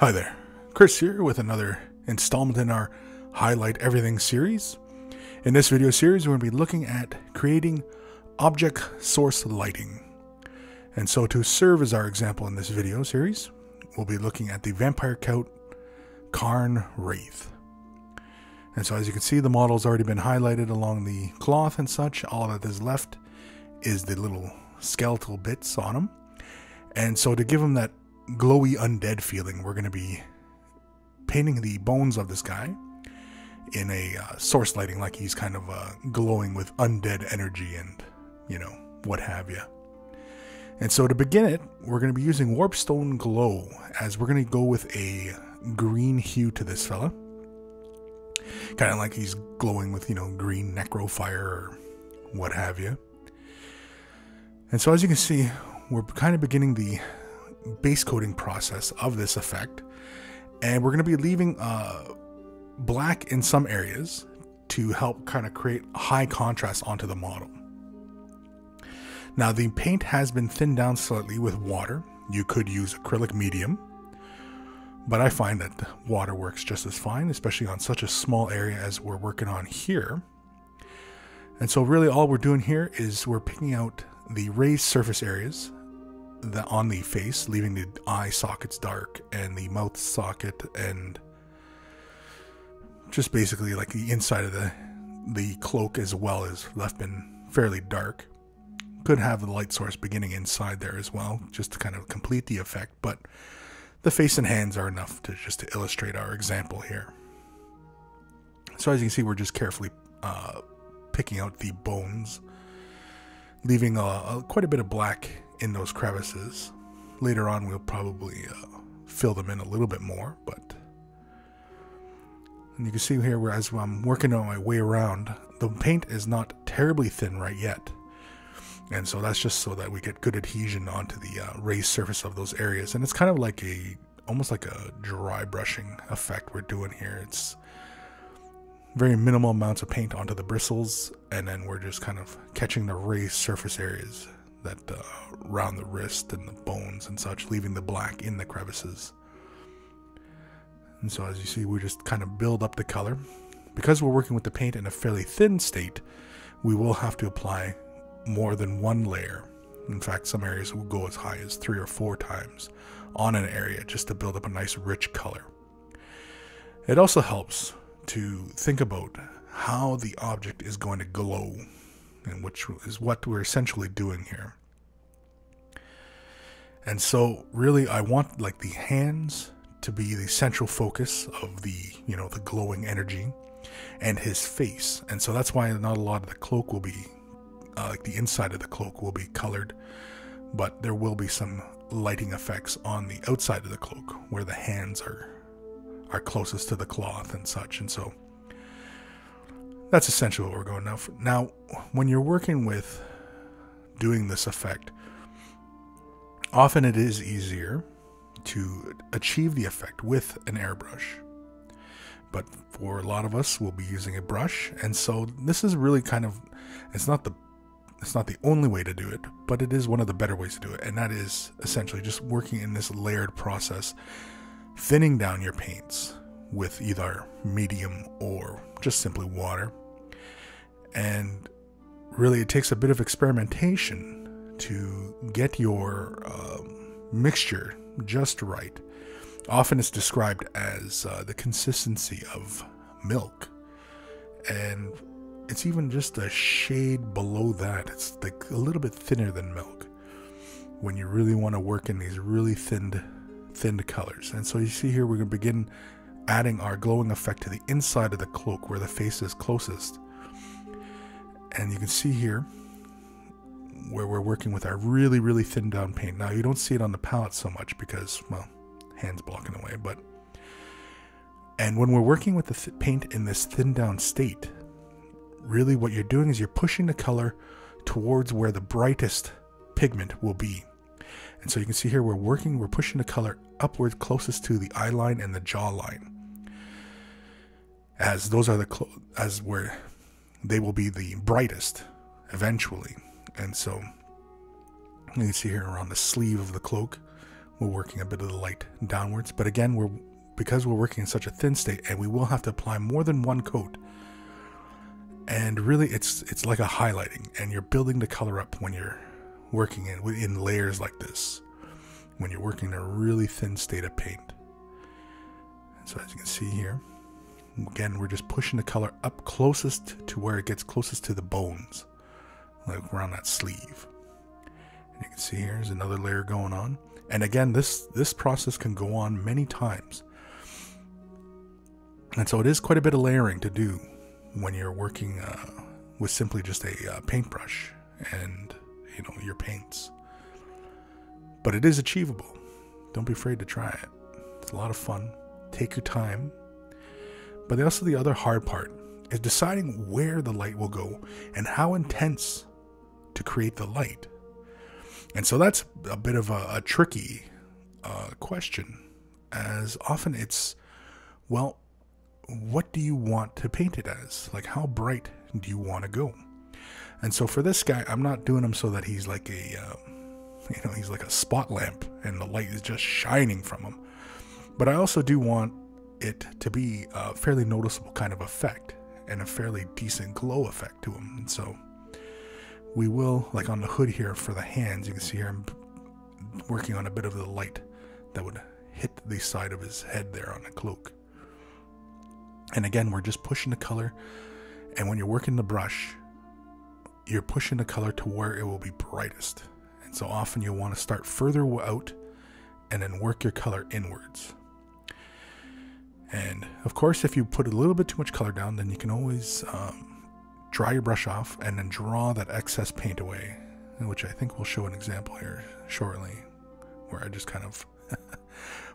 Hi there, Kris here with another installment in our Highlight Everything series. In this video series, we're going to be looking at creating object source lighting. And so to serve as our example in this video series, we'll be looking at the Vampire Count Karn Wraith. And so as you can see, the model's already been highlighted along the cloth and such. All that is left is the little skeletal bits on him. And so to give him that glowy undead feeling, we're going to be painting the bones of this guy in a source lighting, like he's kind of glowing with undead energy and, you know, what have you. And so to begin it, we're going to be using Warpstone Glow, as we're going to go with a green hue to this fella. Kind of like he's glowing with, you know, green necrofire or what have you. And so as you can see, we're kind of beginning the base coating process of this effect, and we're going to be leaving black in some areas to help kind of create high contrast onto the model. Now the paint has been thinned down slightly with water. You could use acrylic medium, but I find that water works just as fine, especially on such a small area as we're working on here. And so really all we're doing here is we're picking out the raised surface areas on the face, leaving the eye sockets dark and the mouth socket, and just basically like the inside of the cloak as well is left been fairly dark. Could have the light source beginning inside there as well, just to kind of complete the effect, but the face and hands are enough to just to illustrate our example here. So as you can see, we're just carefully picking out the bones, leaving quite a bit of black in those crevices. Later on we'll probably fill them in a little bit more, and you can see here, whereas I'm working on my way around, the paint is not terribly thin right yet, and so that's just so that we get good adhesion onto the raised surface of those areas. And it's kind of like almost like a dry brushing effect we're doing here. It's very minimal amounts of paint onto the bristles, and then we're just kind of catching the raised surface areas that around the wrist and the bones and such, leaving the black in the crevices. And so as you see, we just kind of build up the color. Because we're working with the paint in a fairly thin state, we will have to apply more than one layer. In fact, some areas will go as high as 3 or 4 times on an area just to build up a nice rich color. It also helps to think about how the object is going to glow, and which is what we're essentially doing here. And so really I want like the hands to be the central focus of the, you know, the glowing energy, and his face. And so that's why not a lot of the cloak will be like the inside of the cloak will be colored, but there will be some lighting effects on the outside of the cloak where the hands are closest to the cloth and such. And so that's essentially what we're going now. Now, when you're working with doing this effect, often it is easier to achieve the effect with an airbrush. But for a lot of us, we'll be using a brush. And so this is really kind of, it's not the only way to do it, but it is one of the better ways to do it. And that is essentially just working in this layered process, thinning down your paints with either medium or just simply water. And really it takes a bit of experimentation to get your mixture just right. Often it's described as the consistency of milk, and it's even just a shade below that. It's like a little bit thinner than milk when you really want to work in these really thinned colors. And so you see here, we're going to begin adding our glowing effect to the inside of the cloak where the face is closest. And you can see here where we're working with our really, really thinned down paint. Now you don't see it on the palette so much because, well, hands blocking the way, and when we're working with the paint in this thinned down state, really what you're doing is you're pushing the color towards where the brightest pigment will be. And so you can see here we're pushing the color upwards closest to the eye line and the jaw line, as those are as where they will be the brightest eventually. And so you can see here around the sleeve of the cloak, we're working a bit of the light downwards. But again, because we're working in such a thin state, and we will have to apply more than one coat. And really, it's like a highlighting, and you're building the color up when you're working in layers like this, when you're working in a really thin state of paint. So as you can see here, again, we're just pushing the color up closest to where it gets closest to the bones, like around that sleeve. And you can see here's another layer going on. And again, this process can go on many times. And so it is quite a bit of layering to do when you're working with simply just a paintbrush and, you know, your paints. But it is achievable. Don't be afraid to try it. It's a lot of fun. Take your time. But also the other hard part is deciding where the light will go and how intense to create the light. And so that's a bit of a tricky question, as often it's, well, what do you want to paint it as? Like, how bright do you want to go? And so for this guy, I'm not doing him so that he's like he's like a spot lamp and the light is just shining from him. But I also do want it to be a fairly noticeable kind of effect and a fairly decent glow effect to him. And so we will, like on the hood here for the hands, you can see here I'm working on a bit of the light that would hit the side of his head there on the cloak. And again, we're just pushing the color, and when you're working the brush, you're pushing the color to where it will be brightest. And so often you'll want to start further out and then work your color inwards. And of course, if you put a little bit too much color down, then you can always dry your brush off and then draw that excess paint away, which I think we'll show an example here shortly, where I just kind of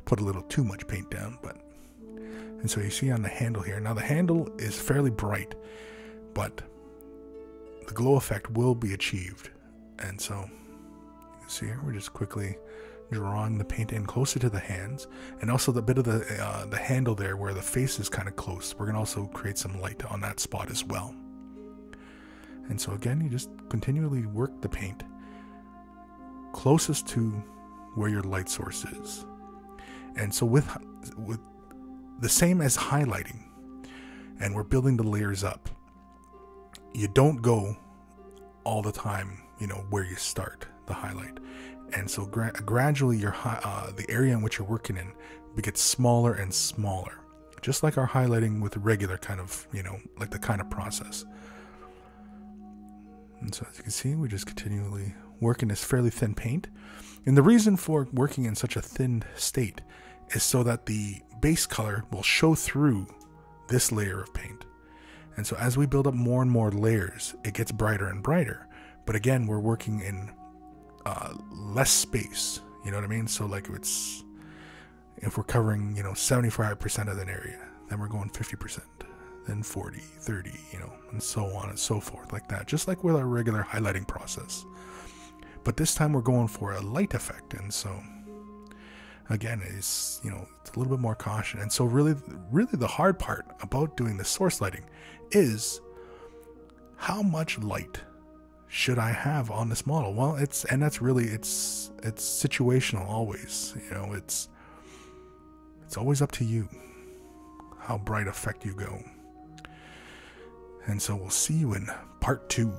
put a little too much paint down. And so you see on the handle here, now the handle is fairly bright, but the glow effect will be achieved. And so you can see here, we're just quickly drawing the paint in closer to the hands, and also the bit of the handle there where the face is kind of close. We're going to also create some light on that spot as well. And so again, you just continually work the paint closest to where your light source is. And so with the same as highlighting, and we're building the layers up, you don't go all the time, you know, where you start the highlight. And so gradually your the area in which you're working in gets smaller and smaller, just like our highlighting with regular kind of, you know, like the kind of process. And so as you can see, we just continually work in this fairly thin paint. And the reason for working in such a thin state is so that the base color will show through this layer of paint. And so as we build up more and more layers, it gets brighter and brighter. But again, we're working in less space, you know what I mean? So like if we're covering, you know, 75% of an area, then we're going 50%, then 40, 30, you know, and so on and so forth, like that, just like with our regular highlighting process. But this time we're going for a light effect, and so again, it's, you know, it's a little bit more caution. And so really the hard part about doing the source lighting is how much light should I have on this model? Well, it's situational always, you know, it's always up to you how bright effect you go. And so we'll see you in part 2.